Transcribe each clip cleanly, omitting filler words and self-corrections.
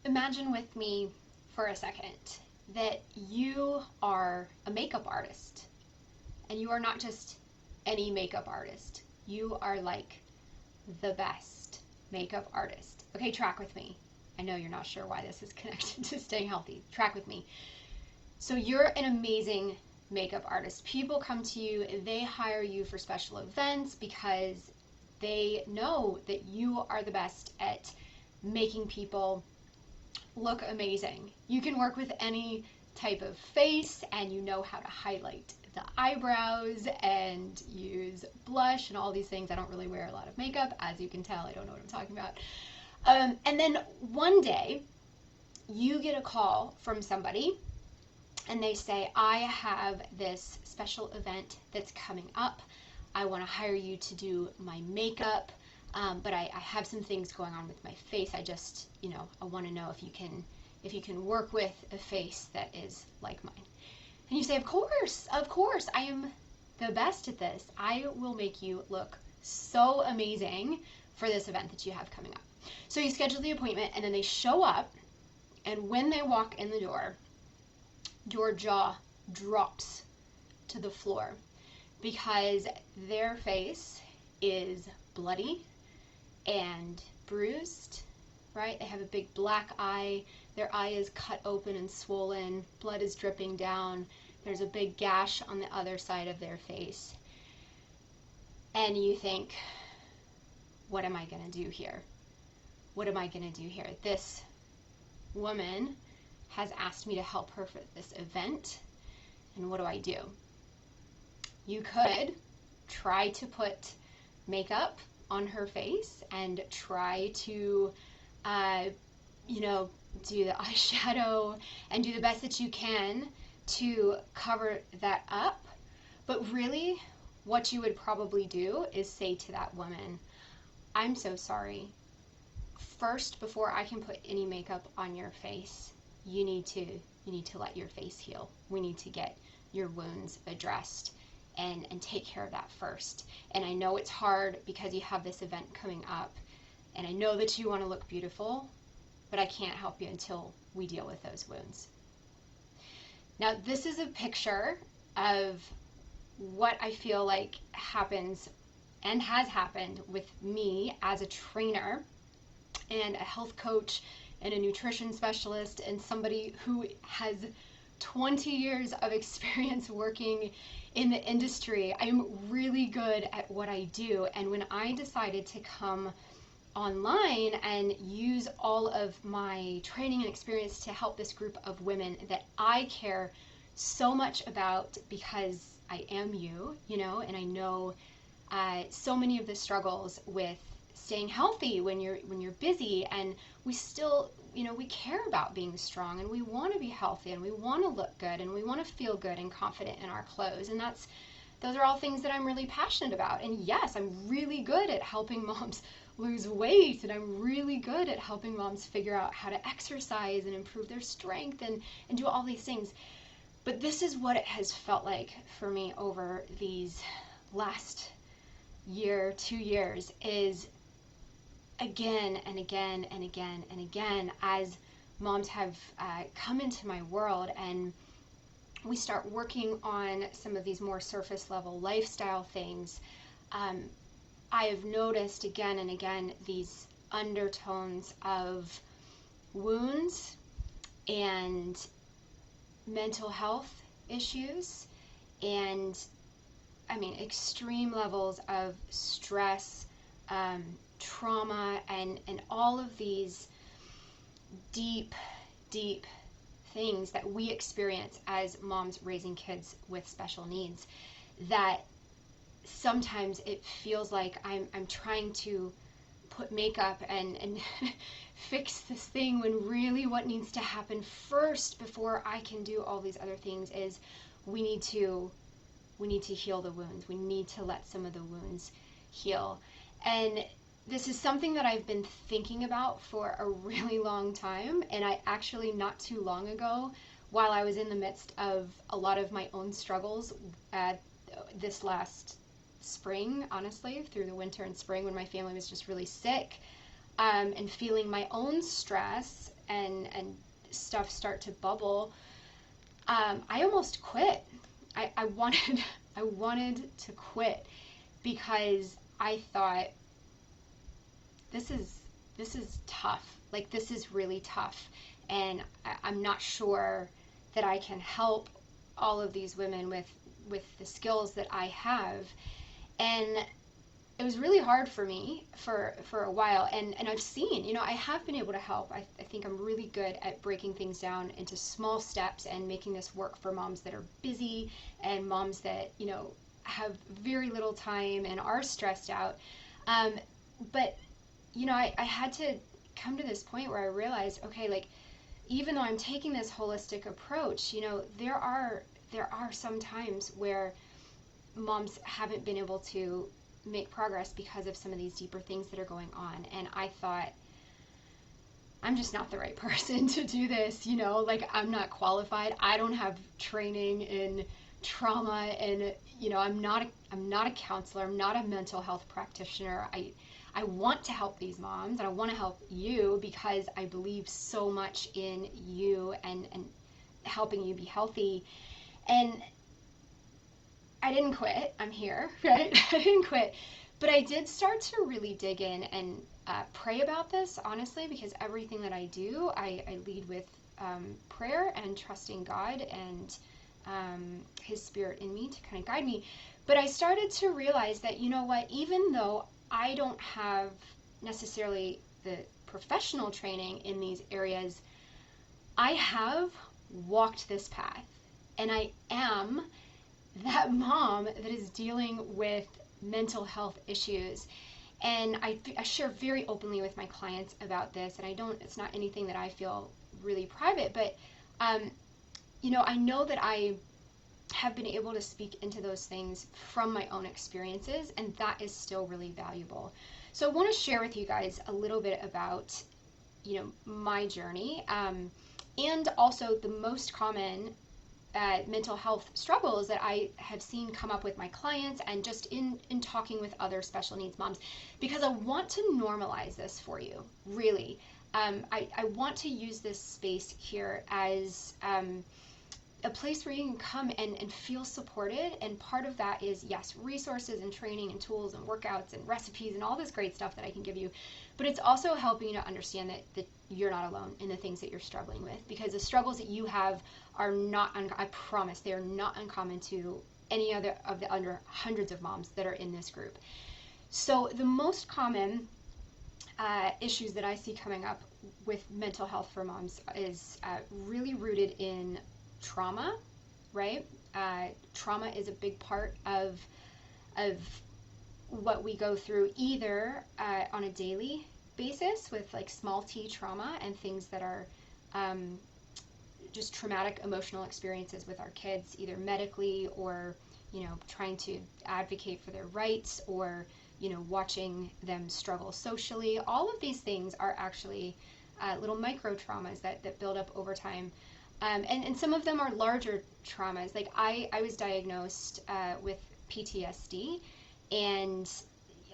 Imagine with me for a second that you are a makeup artist, and you are not just any makeup artist. You are like the best makeup artist. Okay, track with me. I know you're not sure why this is connected to staying healthy. Track with me. So you're an amazing makeup artist. People come to you, they hire you for special events because they know that you are the best at making people look amazing. You can work with any type of face, and you know how to highlight the eyebrows and use blush and all these things. I don't really wear a lot of makeup, as you can tell. I don't know what I'm talking about. And then one day you get a call from somebody and they say, I have this special event that's coming up. I want to hire you to do my makeup, but I have some things going on with my face. I just, I want to know if you can work with a face that is like mine. And you say, of course, I am the best at this. I will make you look so amazing for this event that you have coming up. So you schedule the appointment, and then they show up, and when they walk in the door, your jaw drops to the floor because their face is bloody and bruised, right? They have a big black eye. Their eye is cut open and swollen. Blood is dripping down. There's a big gash on the other side of their face. And you think, what am I going to do here? What am I going to do here? This woman has asked me to help her for this event, and what do? You could try to put makeup on her face and try to, do the eyeshadow and do the best that you can to cover that up. But really, what you would probably do is say to that woman, I'm so sorry. First, before I can put any makeup on your face, you need to let your face heal. We need to get your wounds addressed and take care of that first. And I know it's hard because you have this event coming up, and I know that you want to look beautiful, but I can't help you until we deal with those wounds. Now, this is a picture of what I feel like happens and has happened with me as a trainer and a health coach and a nutrition specialist and somebody who has 20 years of experience working in the industry. I am really good at what I do, and when I decided to come online and use all of my training and experience to help this group of women that I care so much about, because I am you, and I know so many of the struggles with staying healthy when you're busy, and we still, we care about being strong, and we want to be healthy, and we want to look good, and we want to feel good and confident in our clothes, and those are all things that I'm really passionate about. And yes, I'm really good at helping moms lose weight, and I'm really good at helping moms figure out how to exercise and improve their strength and do all these things. But this is what it has felt like for me over these last year, 2 years, is again and again and again and again, as moms have come into my world and we start working on some of these more surface level lifestyle things, I have noticed again and again these undertones of wounds and mental health issues, and extreme levels of stress, trauma, and all of these deep things that we experience as moms raising kids with special needs, that sometimes it feels like I'm trying to put makeup and fix this thing, when really what needs to happen first before I can do all these other things is we need to heal the wounds. We need to let some of the wounds heal. And this is something that I've been thinking about for a really long time, and I actually not too long ago, while I was in the midst of a lot of my own struggles this last spring, honestly, through the winter and spring when my family was just really sick, and feeling my own stress and stuff start to bubble, I almost quit. I wanted I wanted to quit because I thought, this is tough. Like, this is really tough, and I'm not sure that I can help all of these women with the skills that I have. And it was really hard for me for a while, and I've seen, you know, I have been able to help. I think I'm really good at breaking things down into small steps and making this work for moms that are busy and moms that, you know, have very little time and are stressed out. But, you know, I had to come to this point where I realized, okay, like, even though I'm taking this holistic approach, you know, there are some times where moms haven't been able to make progress because of some of these deeper things that are going on. And I thought, I'm just not the right person to do this, you know, like, I'm not qualified. I don't have training in trauma, and, you know, I'm not a counselor. I'm not a mental health practitioner. I want to help these moms, and I want to help you because I believe so much in you and helping you be healthy. And I didn't quit. I'm here, right? I didn't quit. But I did start to really dig in and pray about this, honestly, because everything that I do, I lead with prayer and trusting God and His Spirit in me to kind of guide me. But I started to realize that, you know what, even though I don't have necessarily the professional training in these areas, I have walked this path, and I am that mom that is dealing with mental health issues. And I share very openly with my clients about this, and it's not anything that I feel really private, but you know, I know that I have been able to speak into those things from my own experiences, and that is still really valuable. So I want to share with you guys a little bit about, you know, my journey, and also the most common mental health struggles that I have seen come up with my clients, and just in talking with other special needs moms, because I want to normalize this for you, really. I want to use this space here as a place where you can come and feel supported, and part of that is, yes, resources and training and tools and workouts and recipes and all this great stuff that I can give you, but it's also helping you to understand that you're not alone in the things that you're struggling with, because the struggles that you have are not, I promise, they are not uncommon to any other of the under hundreds of moms that are in this group. So the most common issues that I see coming up with mental health for moms is really rooted in trauma, right? Trauma is a big part of what we go through, either on a daily basis with like small t trauma and things that are just traumatic emotional experiences with our kids, either medically or, you know, trying to advocate for their rights, or, you know, watching them struggle socially. All of these things are actually little micro traumas that build up over time. And some of them are larger traumas. Like I was diagnosed with PTSD, and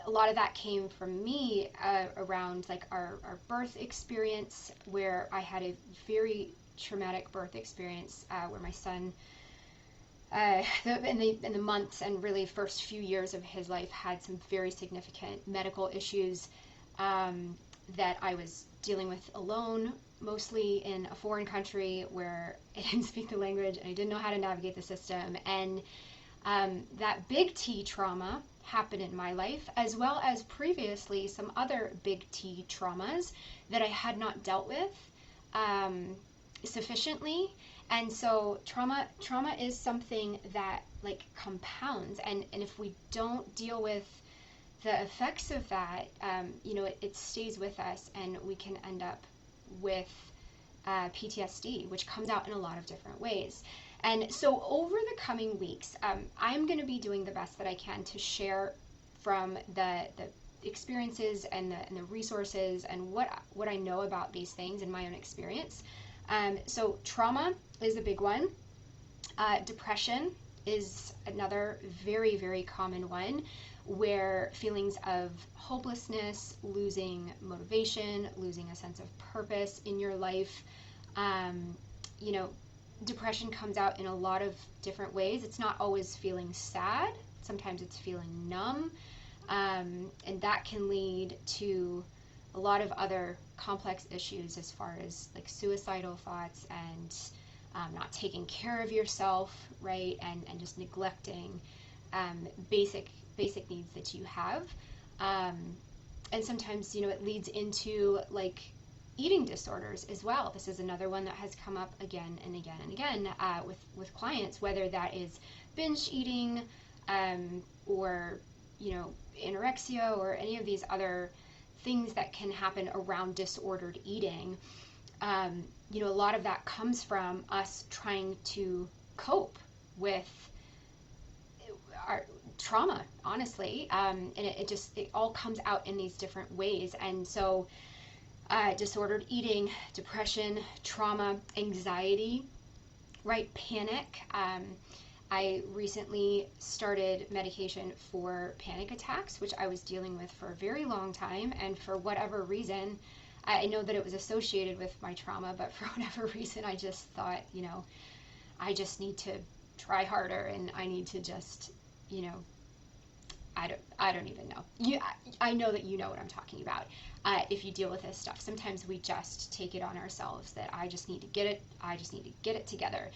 a lot of that came from me around like our birth experience, where I had a very traumatic birth experience where my son, in the months and really first few years of his life, had some very significant medical issues that I was dealing with alone, mostly in a foreign country where I didn't speak the language and I didn't know how to navigate the system. And that big T trauma happened in my life, as well as previously some other big T traumas that I had not dealt with sufficiently. And so trauma is something that like compounds, and if we don't deal with the effects of that, you know, it stays with us, and we can end up with PTSD, which comes out in a lot of different ways. And so over the coming weeks, I'm going to be doing the best that I can to share from the experiences and the resources and what I know about these things in my own experience. So trauma is a big one. Depression is another very, very common one, where feelings of hopelessness, losing motivation, losing a sense of purpose in your life, you know, depression comes out in a lot of different ways. It's not always feeling sad. Sometimes it's feeling numb. And that can lead to a lot of other complex issues as far as like suicidal thoughts and not taking care of yourself, right? And just neglecting basic needs that you have. And sometimes, you know, it leads into like eating disorders as well. This is another one that has come up again and again and again with clients, whether that is binge eating or, you know, anorexia or any of these other things that can happen around disordered eating. You know, a lot of that comes from us trying to cope with our trauma, honestly. And it all comes out in these different ways. And so disordered eating, depression, trauma, anxiety, right? Panic. I recently started medication for panic attacks, which I was dealing with for a very long time. And for whatever reason, I know that it was associated with my trauma, but for whatever reason, I just thought, you know, I just need to try harder and I need to just, you know, I don't even know. I know that you know what I'm talking about. If you deal with this stuff, sometimes we just take it on ourselves that I just need to get it together.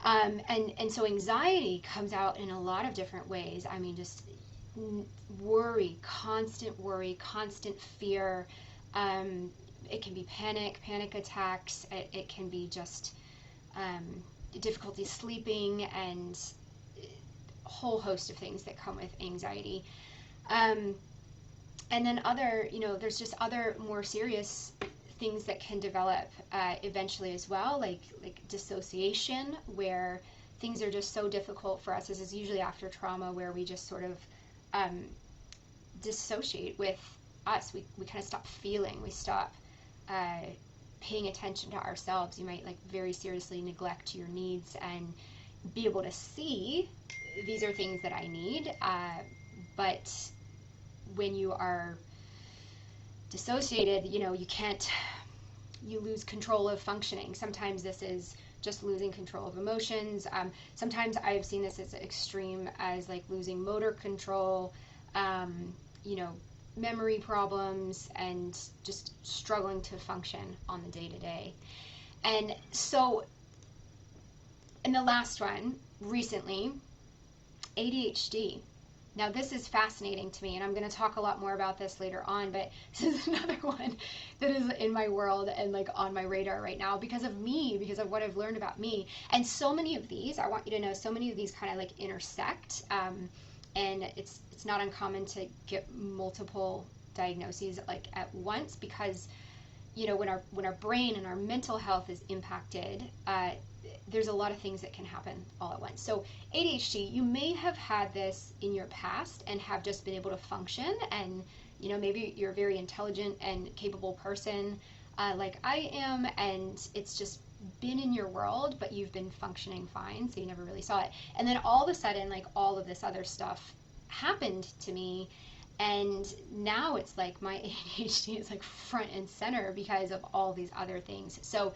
And so anxiety comes out in a lot of different ways. I mean, just worry, constant fear. It can be panic attacks. It can be just difficulty sleeping and a whole host of things that come with anxiety. And then other, you know, there's just other more serious things that can develop eventually as well, like dissociation, where things are just so difficult for us. This is usually after trauma, where we just sort of dissociate with us. We kind of stop feeling. We stop paying attention to ourselves. You might like very seriously neglect your needs and be able to see these are things that I need, but when you are dissociated, you know, you lose control of functioning. Sometimes this is just losing control of emotions. Sometimes I've seen this as extreme as like losing motor control, you know, memory problems, and just struggling to function on the day-to-day. And so, in the last one, recently, ADHD. Now, this is fascinating to me, and I'm going to talk a lot more about this later on, but this is another one that is in my world and like on my radar right now because of me, because of what I've learned about me. And so many of these, I want you to know, so many of these kind of like intersect, and it's not uncommon to get multiple diagnoses like at once because, you know, when our brain and our mental health is impacted, there's a lot of things that can happen all at once. So ADHD, you may have had this in your past and have just been able to function, and you know, maybe you're a very intelligent and capable person like I am, and it's just been in your world, but you've been functioning fine, so you never really saw it. And then all of a sudden, like all of this other stuff happened to me, and now it's like my ADHD is like front and center because of all these other things. So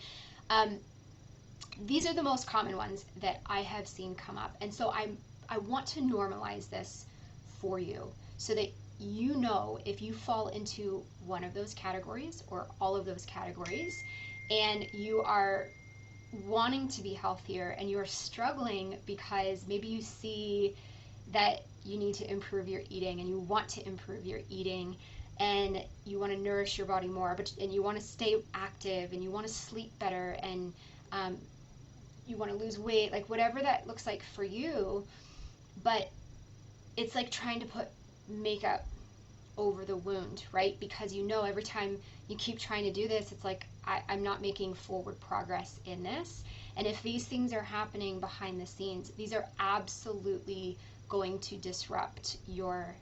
these are the most common ones that I have seen come up. And so I want to normalize this for you so that you know if you fall into one of those categories or all of those categories and you are wanting to be healthier and you're struggling because maybe you see that you need to improve your eating and you want to improve your eating and you want to nourish your body more, and you want to stay active and you want to sleep better and you want to lose weight, like whatever that looks like for you, but it's like trying to put makeup over the wound, right? Because you know every time you keep trying to do this, it's like I'm not making forward progress in this. And if these things are happening behind the scenes, these are absolutely going to disrupt your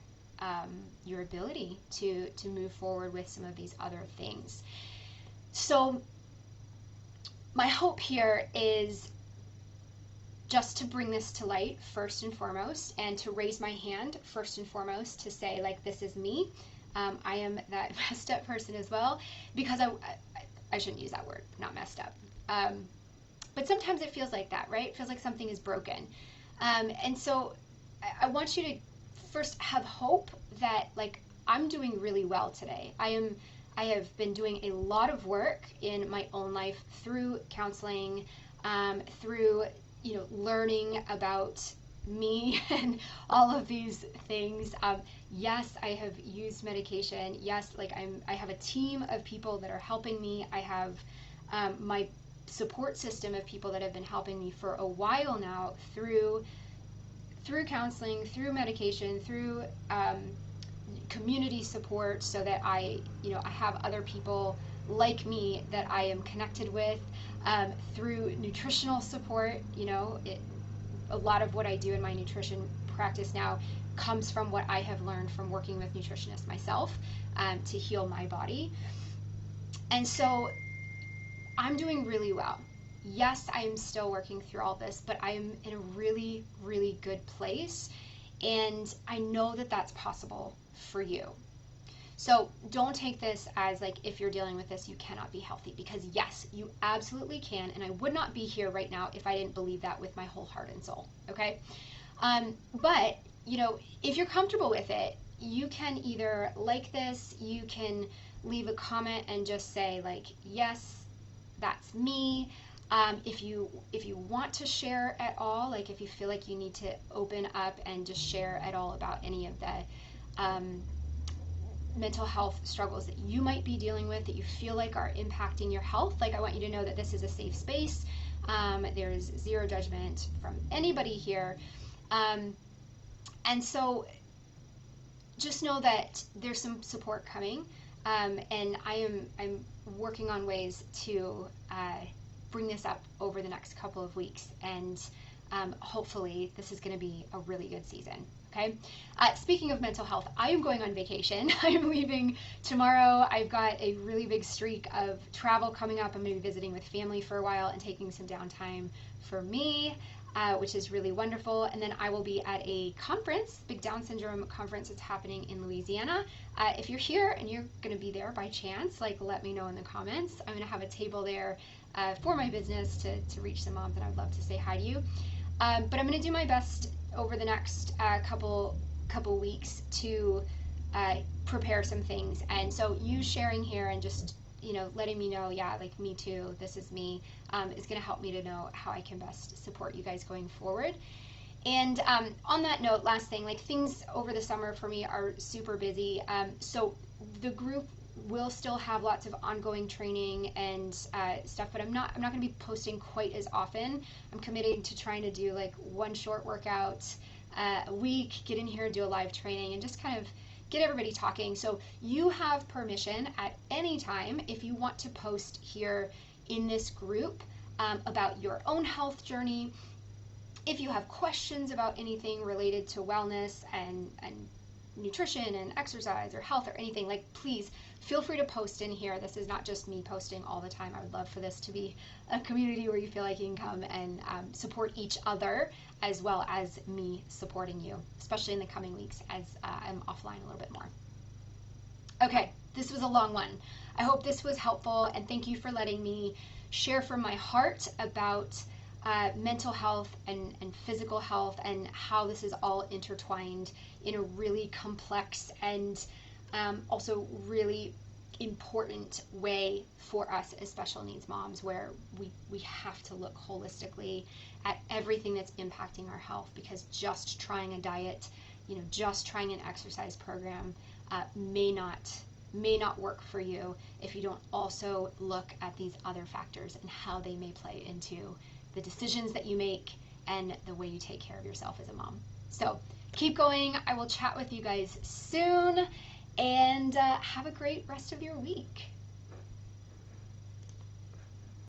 ability to move forward with some of these other things. So my hope here is just to bring this to light first and foremost, and to raise my hand first and foremost to say, like, this is me. I am that messed up person as well, because I shouldn't use that word, not messed up. But sometimes it feels like that, right? It feels like something is broken. And so I want you to first have hope that, like, I'm doing really well today. I have been doing a lot of work in my own life through counseling, through, learning about me and all of these things. Yes, I have used medication. Yes, like I have a team of people that are helping me. I have my support system of people that have been helping me for a while now through counseling, through medication, through community support, so that I have other people like me that I am connected with, through nutritional support. A lot of what I do in my nutrition practice now comes from what I have learned from working with nutritionists myself, to heal my body. And so I'm doing really well. Yes, I am still working through all this, but I am in a really, really good place. And I know that that's possible for you. So don't take this as like, if you're dealing with this, you cannot be healthy, because yes, you absolutely can. And I would not be here right now if I didn't believe that with my whole heart and soul. Okay. But if you're comfortable with it, you can either like this, you can leave a comment and just say, like, yes, that's me. If you want to share at all, like if you feel like you need to open up and just share at all about any of the mental health struggles that you might be dealing with, that you feel like are impacting your health, like, I want you to know that this is a safe space. There's zero judgment from anybody here. And so just know that there's some support coming. And I'm working on ways to bring this up over the next couple of weeks. And hopefully this is going to be a really good season. Okay. Speaking of mental health, I am going on vacation. I'm leaving tomorrow. I've got a really big streak of travel coming up. I'm going to be visiting with family for a while and taking some downtime for me, which is really wonderful. And then I will be at a conference, big Down syndrome conference that's happening in Louisiana. If you're here and you're going to be there by chance, like, let me know in the comments. I'm going to have a table there for my business to reach some moms, and I would love to say hi to you. But I'm going to do my best over the next couple weeks to prepare some things. And so you sharing here and just letting me know, yeah, like, me too, this is me, is going to help me to know how I can best support you guys going forward. And on that note, last thing, like, things over the summer for me are super busy. So the group will still have lots of ongoing training and stuff, but I'm not going to be posting quite as often. I'm committing to trying to do like one short workout a week, get in here and do a live training, and just kind of get everybody talking. So you have permission at any time, if you want to post here in this group about your own health journey. If you have questions about anything related to wellness and nutrition and exercise or health or anything, like, please feel free to post in here. This is not just me posting all the time. I would love for this to be a community where you feel like you can come and support each other, as well as me supporting you, especially in the coming weeks as I'm offline a little bit more. Okay, this was a long one. I hope this was helpful, and thank you for letting me share from my heart about mental health and physical health, and how this is all intertwined in a really complex and also really important way for us as special needs moms, where we have to look holistically at everything that's impacting our health, because just trying a diet, just trying an exercise program may not work for you if you don't also look at these other factors and how they may play into the decisions that you make and the way you take care of yourself as a mom. So keep going. I will chat with you guys soon, and have a great rest of your week.